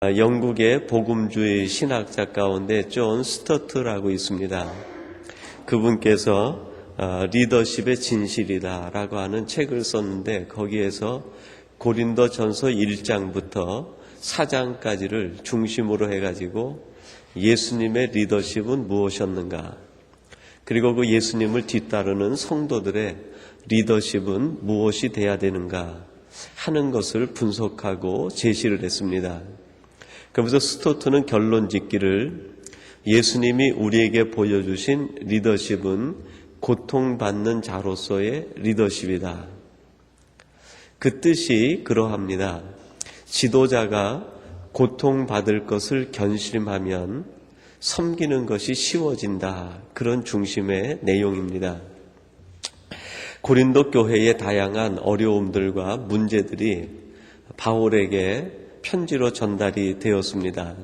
영국의 복음주의 신학자 가운데 존 스토트라고 있습니다. 그분께서 리더십의 진실이다라고 하는 책을 썼는데 거기에서 고린도전서 1장부터 4장까지를 중심으로 해가지고 예수님의 리더십은 무엇이었는가, 그리고 그 예수님을 뒤따르는 성도들의 리더십은 무엇이 돼야 되는가 하는 것을 분석하고 제시를 했습니다. 그러면서 스토트는 결론 짓기를, 예수님이 우리에게 보여주신 리더십은 고통받는 자로서의 리더십이다. 그 뜻이 그러합니다. 지도자가 고통받을 것을 견심하면 섬기는 것이 쉬워진다. 그런 중심의 내용입니다. 고린도 교회의 다양한 어려움들과 문제들이 바울에게 편지로 전달이 되었습니다.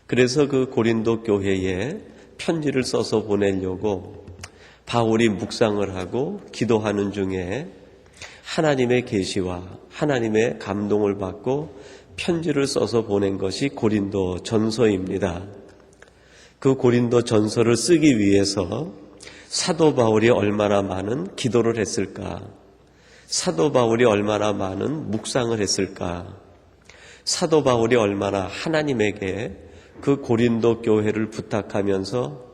그래서 그 고린도 교회에 편지를 써서 보내려고 바울이 묵상을 하고 기도하는 중에 하나님의 계시와 하나님의 감동을 받고 편지를 써서 보낸 것이 고린도 전서입니다. 그 고린도 전서를 쓰기 위해서 사도 바울이 얼마나 많은 기도를 했을까? 사도 바울이 얼마나 많은 묵상을 했을까? 사도 바울이 얼마나 하나님에게 그 고린도 교회를 부탁하면서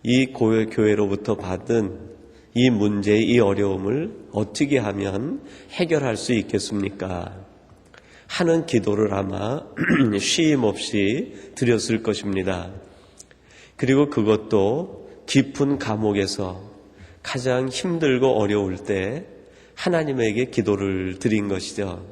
이 교회로부터 받은 이 문제, 이 어려움을 어떻게 하면 해결할 수 있겠습니까? 하는 기도를 아마 쉼 없이 드렸을 것입니다. 그리고 그것도 깊은 감옥에서 가장 힘들고 어려울 때 하나님에게 기도를 드린 것이죠.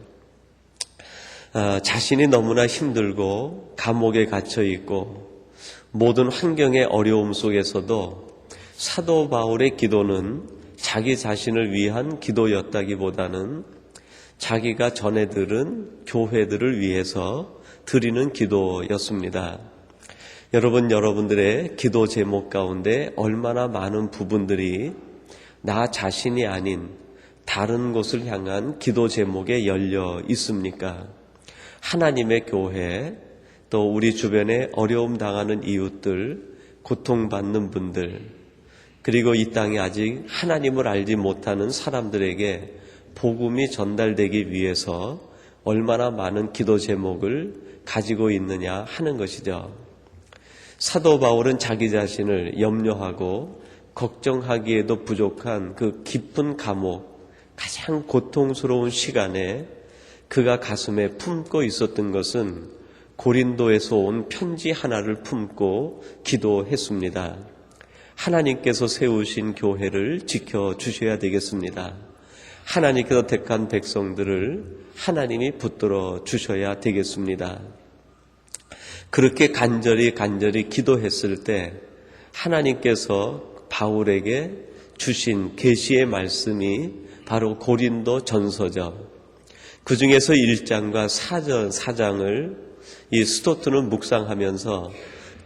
자신이 너무나 힘들고 감옥에 갇혀 있고 모든 환경의 어려움 속에서도 사도 바울의 기도는 자기 자신을 위한 기도였다기보다는 자기가 전해 들은 교회들을 위해서 드리는 기도였습니다. 여러분들의 기도 제목 가운데 얼마나 많은 부분들이 나 자신이 아닌 다른 곳을 향한 기도 제목에 열려 있습니까? 하나님의 교회, 또 우리 주변에 어려움 당하는 이웃들, 고통받는 분들, 그리고 이 땅에 아직 하나님을 알지 못하는 사람들에게 복음이 전달되기 위해서 얼마나 많은 기도 제목을 가지고 있느냐 하는 것이죠. 사도 바울은 자기 자신을 염려하고 걱정하기에도 부족한 그 깊은 감옥, 가장 고통스러운 시간에 그가 가슴에 품고 있었던 것은 고린도에서 온 편지 하나를 품고 기도했습니다. 하나님께서 세우신 교회를 지켜주셔야 되겠습니다. 하나님께서 택한 백성들을 하나님이 붙들어 주셔야 되겠습니다. 그렇게 간절히 기도했을 때 하나님께서 바울에게 주신 계시의 말씀이 바로 고린도 전서죠. 그 중에서 1장과 4장을 이 스토트는 묵상하면서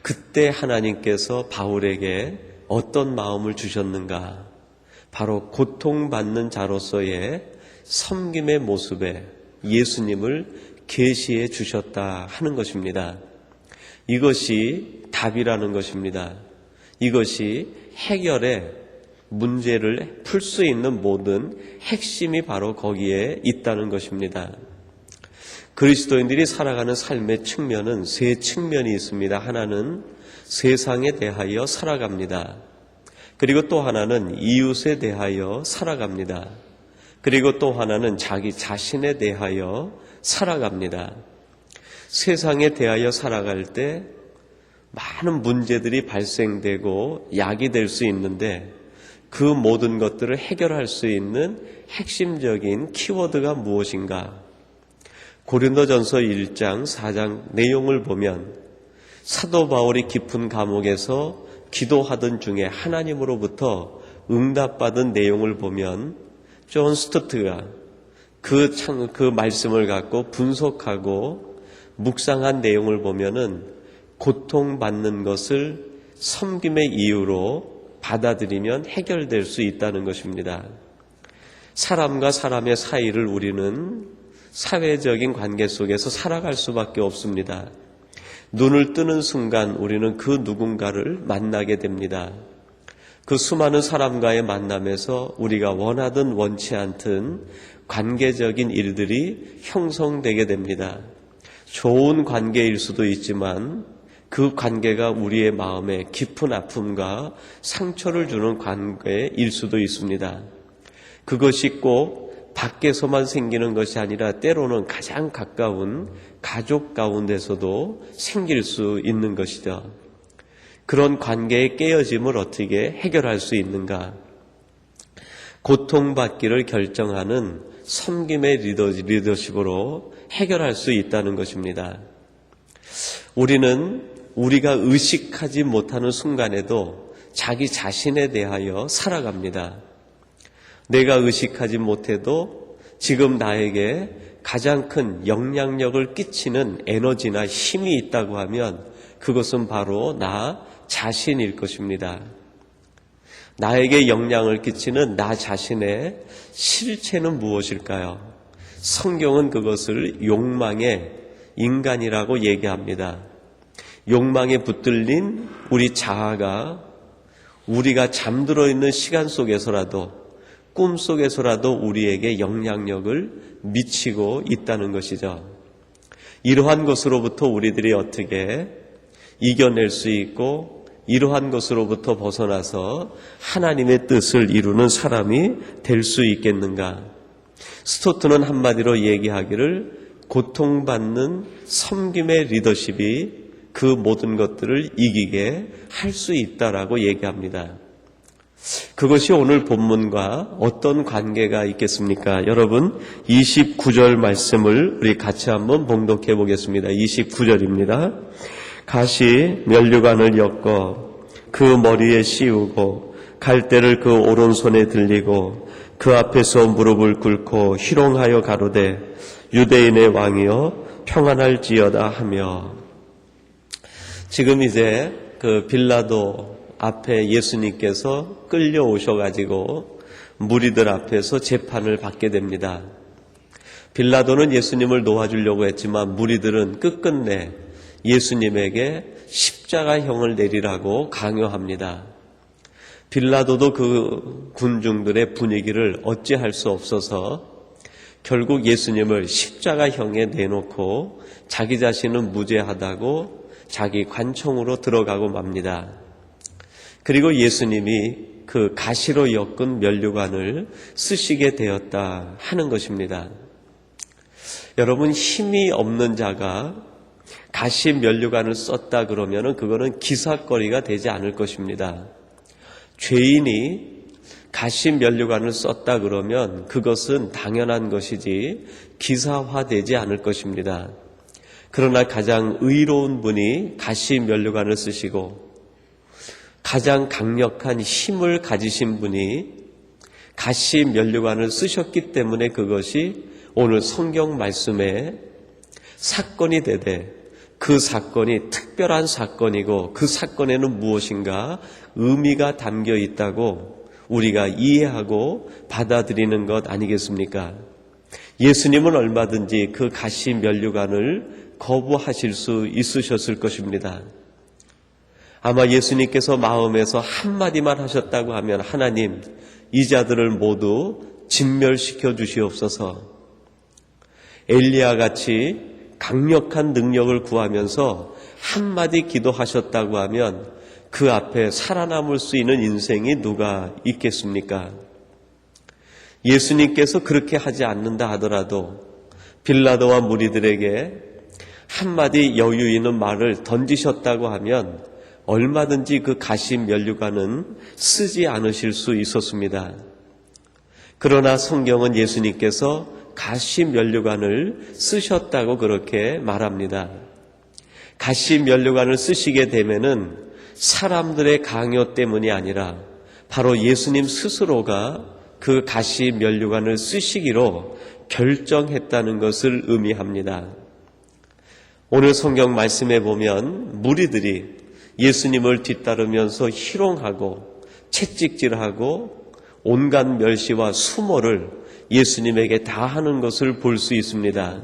그때 하나님께서 바울에게 어떤 마음을 주셨는가? 바로 고통받는 자로서의 섬김의 모습에 예수님을 계시해 주셨다 하는 것입니다. 이것이 답이라는 것입니다. 이것이 해결의 문제를 풀 수 있는 모든 핵심이 바로 거기에 있다는 것입니다. 그리스도인들이 살아가는 삶의 측면은 세 측면이 있습니다. 하나는 세상에 대하여 살아갑니다. 그리고 또 하나는 이웃에 대하여 살아갑니다. 그리고 또 하나는 자기 자신에 대하여 살아갑니다. 세상에 대하여 살아갈 때 많은 문제들이 발생되고 야기될 수 있는데 그 모든 것들을 해결할 수 있는 핵심적인 키워드가 무엇인가? 고린도전서 1장, 4장 내용을 보면 사도 바울이 깊은 감옥에서 기도하던 중에 하나님으로부터 응답받은 내용을 보면 존 스토트가 그 말씀을 갖고 분석하고 묵상한 내용을 보면은 고통받는 것을 섬김의 이유로 받아들이면 해결될 수 있다는 것입니다. 사람과 사람의 사이를 우리는 사회적인 관계 속에서 살아갈 수밖에 없습니다. 눈을 뜨는 순간 우리는 그 누군가를 만나게 됩니다. 그 수많은 사람과의 만남에서 우리가 원하든 원치 않든 관계적인 일들이 형성되게 됩니다. 좋은 관계일 수도 있지만 그 관계가 우리의 마음에 깊은 아픔과 상처를 주는 관계일 수도 있습니다. 그것이 꼭 밖에서만 생기는 것이 아니라 때로는 가장 가까운 가족 가운데서도 생길 수 있는 것이죠. 그런 관계의 깨어짐을 어떻게 해결할 수 있는가? 고통받기를 결정하는 섬김의 리더십으로 해결할 수 있다는 것입니다. 우리는 우리가 의식하지 못하는 순간에도 자기 자신에 대하여 살아갑니다. 내가 의식하지 못해도 지금 나에게 가장 큰 영향력을 끼치는 에너지나 힘이 있다고 하면 그것은 바로 나 자신일 것입니다. 나에게 영향을 끼치는 나 자신의 실체는 무엇일까요? 성경은 그것을 욕망의 인간이라고 얘기합니다. 욕망에 붙들린 우리 자아가 우리가 잠들어 있는 시간 속에서라도 꿈 속에서라도 우리에게 영향력을 미치고 있다는 것이죠. 이러한 것으로부터 우리들이 어떻게 이겨낼 수 있고 이러한 것으로부터 벗어나서 하나님의 뜻을 이루는 사람이 될 수 있겠는가? 스토트는 한마디로 얘기하기를 고통받는 섬김의 리더십이 그 모든 것들을 이기게 할 수 있다라고 얘기합니다. 그것이 오늘 본문과 어떤 관계가 있겠습니까? 여러분 29절 말씀을 우리 같이 한번 봉독해 보겠습니다. 29절입니다. 가시 면류관을 엮어 그 머리에 씌우고 갈대를 그 오른손에 들리고 그 앞에서 무릎을 꿇고 희롱하여 가로되 유대인의 왕이여 평안할지어다 하며. 지금 이제 그 빌라도 앞에 예수님께서 끌려오셔가지고 무리들 앞에서 재판을 받게 됩니다. 빌라도는 예수님을 놓아주려고 했지만 무리들은 끝끝내 예수님에게 십자가형을 내리라고 강요합니다. 빌라도도 그 군중들의 분위기를 어찌할 수 없어서 결국 예수님을 십자가형에 내놓고 자기 자신은 무죄하다고 자기 관청으로 들어가고 맙니다. 그리고 예수님이 그 가시로 엮은 면류관을 쓰시게 되었다 하는 것입니다. 여러분, 힘이 없는 자가 가시 면류관을 썼다 그러면은 그거는 기사거리가 되지 않을 것입니다. 죄인이 가시 면류관을 썼다 그러면 그것은 당연한 것이지 기사화되지 않을 것입니다. 그러나 가장 의로운 분이 가시 면류관을 쓰시고 가장 강력한 힘을 가지신 분이 가시 면류관을 쓰셨기 때문에 그것이 오늘 성경 말씀에 사건이 되되 그 사건이 특별한 사건이고 그 사건에는 무엇인가 의미가 담겨 있다고 우리가 이해하고 받아들이는 것 아니겠습니까? 예수님은 얼마든지 그 가시 면류관을 거부하실 수 있으셨을 것입니다. 아마 예수님께서 마음에서 한마디만 하셨다고 하면 하나님, 이 자들을 모두 진멸시켜 주시옵소서. 엘리야 같이 강력한 능력을 구하면서 한마디 기도하셨다고 하면 그 앞에 살아남을 수 있는 인생이 누가 있겠습니까? 예수님께서 그렇게 하지 않는다 하더라도 빌라도와 무리들에게 한마디 여유 있는 말을 던지셨다고 하면 얼마든지 그 가시 면류관은 쓰지 않으실 수 있었습니다. 그러나 성경은 예수님께서 가시 면류관을 쓰셨다고 그렇게 말합니다. 가시 면류관을 쓰시게 되면은 사람들의 강요 때문이 아니라 바로 예수님 스스로가 그 가시 면류관을 쓰시기로 결정했다는 것을 의미합니다. 오늘 성경 말씀에 보면 무리들이 예수님을 뒤따르면서 희롱하고 채찍질하고 온갖 멸시와 수모를 예수님에게 다 하는 것을 볼 수 있습니다.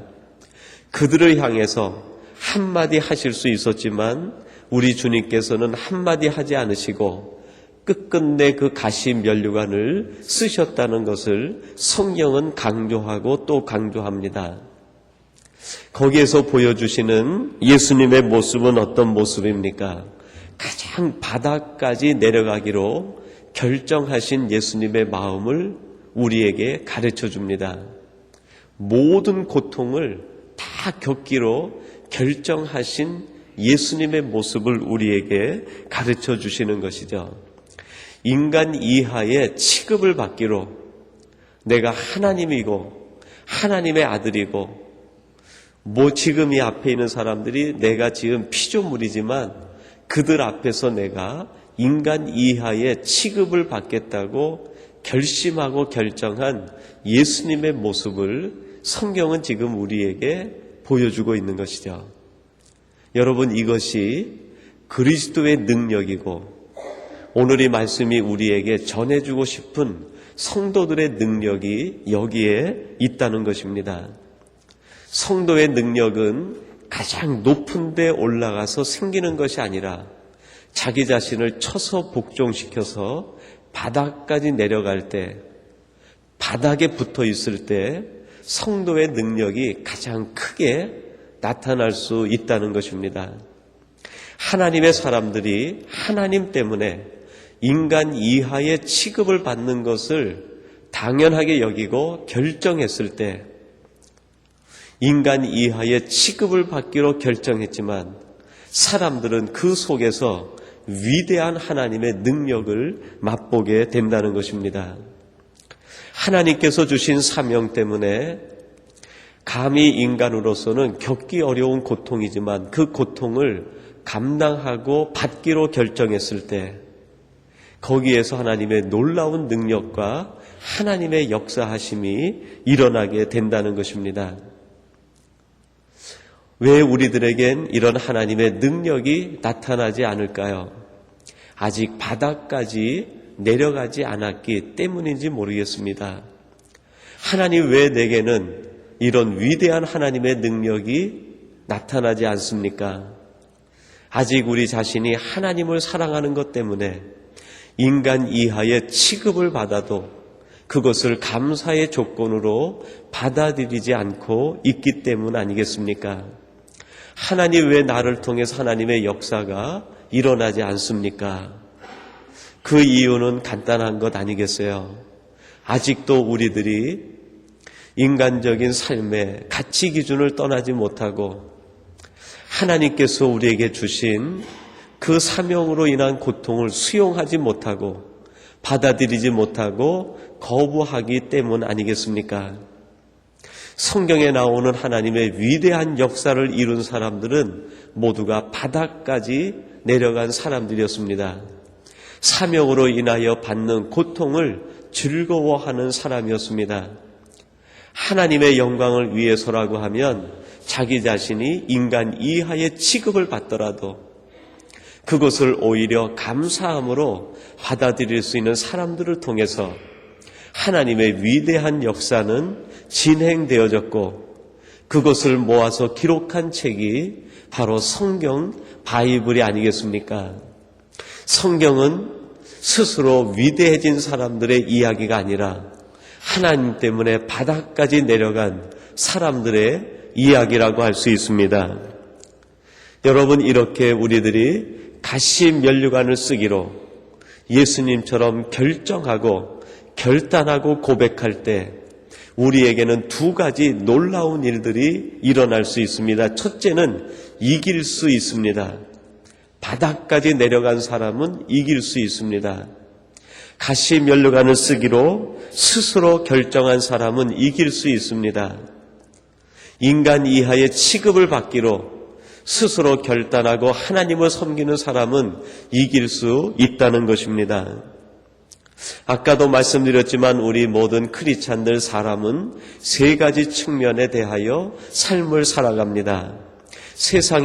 그들을 향해서 한마디 하실 수 있었지만 우리 주님께서는 한마디 하지 않으시고 끝끝내 그 가시 면류관을 쓰셨다는 것을 성경은 강조하고 또 강조합니다. 거기에서 보여주시는 예수님의 모습은 어떤 모습입니까? 가장 바닥까지 내려가기로 결정하신 예수님의 마음을 우리에게 가르쳐 줍니다. 모든 고통을 다 겪기로 결정하신 예수님의 모습을 우리에게 가르쳐 주시는 것이죠. 인간 이하의 취급을 받기로 내가 하나님이고 하나님의 아들이고 지금 이 앞에 있는 사람들이 내가 지금 피조물이지만 그들 앞에서 내가 인간 이하의 취급을 받겠다고 결심하고 결정한 예수님의 모습을 성경은 지금 우리에게 보여주고 있는 것이죠. 여러분, 이것이 그리스도의 능력이고 오늘 이 말씀이 우리에게 전해주고 싶은 성도들의 능력이 여기에 있다는 것입니다. 성도의 능력은 가장 높은 데 올라가서 생기는 것이 아니라 자기 자신을 쳐서 복종시켜서 바닥까지 내려갈 때, 바닥에 붙어 있을 때 성도의 능력이 가장 크게 나타날 수 있다는 것입니다. 하나님의 사람들이 하나님 때문에 인간 이하의 취급을 받는 것을 당연하게 여기고 결정했을 때 인간 이하의 취급을 받기로 결정했지만 사람들은 그 속에서 위대한 하나님의 능력을 맛보게 된다는 것입니다. 하나님께서 주신 사명 때문에 감히 인간으로서는 겪기 어려운 고통이지만 그 고통을 감당하고 받기로 결정했을 때 거기에서 하나님의 놀라운 능력과 하나님의 역사하심이 일어나게 된다는 것입니다. 왜 우리들에겐 이런 하나님의 능력이 나타나지 않을까요? 아직 바닥까지 내려가지 않았기 때문인지 모르겠습니다. 하나님 왜 내게는 이런 위대한 하나님의 능력이 나타나지 않습니까? 아직 우리 자신이 하나님을 사랑하는 것 때문에 인간 이하의 취급을 받아도 그것을 감사의 조건으로 받아들이지 않고 있기 때문 아니겠습니까? 하나님 왜 나를 통해서 하나님의 역사가 일어나지 않습니까? 그 이유는 간단한 것 아니겠어요? 아직도 우리들이 인간적인 삶의 가치 기준을 떠나지 못하고 하나님께서 우리에게 주신 그 사명으로 인한 고통을 수용하지 못하고 받아들이지 못하고 거부하기 때문 아니겠습니까? 성경에 나오는 하나님의 위대한 역사를 이룬 사람들은 모두가 바닥까지 내려간 사람들이었습니다. 사명으로 인하여 받는 고통을 즐거워하는 사람이었습니다. 하나님의 영광을 위해서라고 하면 자기 자신이 인간 이하의 취급을 받더라도 그것을 오히려 감사함으로 받아들일 수 있는 사람들을 통해서 하나님의 위대한 역사는 진행되어졌고 그것을 모아서 기록한 책이 바로 성경 바이블이 아니겠습니까? 성경은 스스로 위대해진 사람들의 이야기가 아니라 하나님 때문에 바닥까지 내려간 사람들의 이야기라고 할 수 있습니다. 여러분, 이렇게 우리들이 가시 면류관을 쓰기로 예수님처럼 결정하고 결단하고 고백할 때 우리에게는 두 가지 놀라운 일들이 일어날 수 있습니다. 첫째는 이길 수 있습니다. 바닥까지 내려간 사람은 이길 수 있습니다. 가시 면류관을 쓰기로 스스로 결정한 사람은 이길 수 있습니다. 인간 이하의 취급을 받기로 스스로 결단하고 하나님을 섬기는 사람은 이길 수 있다는 것입니다. 아까도 말씀드렸지만 우리 모든 크리스찬들 사람은 세 가지 측면에 대하여 삶을 살아갑니다. 세상에